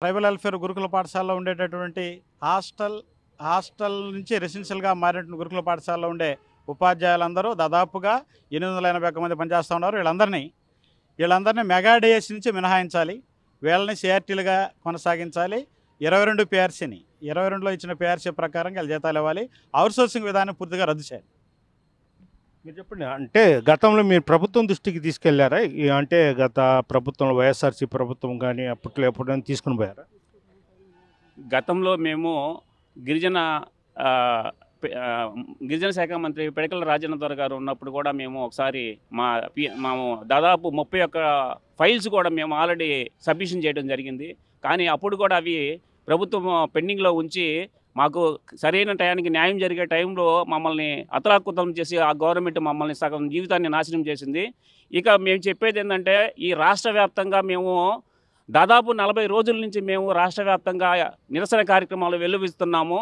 Tribal welfare గురుకుల పాఠశాలలో ఉండేటటువంటి హాస్టల్ నుంచి రెసిడెన్షియల్గా మారినటువంటి గురుకుల పాఠశాలలో ఉండే ఉపాధ్యాయులందరూ దాదాపుగా 881 మంది పనిచేస్తూ ఉన్నారు. వీళ్ళందరినీ మెగా డిఎస్ నుంచి మినహాయించాలి. వీళ్ళని సిఆర్టీలుగా కొనసాగించాలి. 22 పిఆర్సీని 22లో ఇచ్చిన పిఆర్సీ ప్రకారం వీళ్ళ జీతాలు ఇవ్వాలి. అవుట్సోర్సింగ్ విధానం పూర్తిగా రద్దు చేయాలి. మీరు చెప్పండి. అంటే గతంలో మీరు ప్రభుత్వం దృష్టికి తీసుకెళ్లారా? అంటే గత ప్రభుత్వంలో వైఎస్ఆర్సీ ప్రభుత్వం కానీ అప్పట్లో ఎప్పుడైనా తీసుకుని పోయారా? గతంలో మేము గిరిజన ఆ, గిరిజన శాఖ మంత్రి పిడకల రాజేంద్ర గారు ఉన్నప్పుడు కూడా మేము ఒకసారి మేము దాదాపు 31 ఫైల్స్ కూడా మేము ఆల్రెడీ సబ్మిషన్ చేయడం జరిగింది. కానీ అప్పుడు కూడా అవి ప్రభుత్వం పెండింగ్లో ఉంచి మాకు సరైన టయానికి న్యాయం జరిగే టైంలో మమ్మల్ని అతలాకుతలం చేసి ఆ గవర్నమెంట్ మమ్మల్ని సగం జీవితాన్ని నాశనం చేసింది. ఇక మేము చెప్పేది ఏంటంటే ఈ రాష్ట్ర వ్యాప్తంగా మేము దాదాపు 40 రోజుల నుంచి మేము రాష్ట్ర వ్యాప్తంగా నిరసన కార్యక్రమాలు వెల్లువిస్తున్నాము.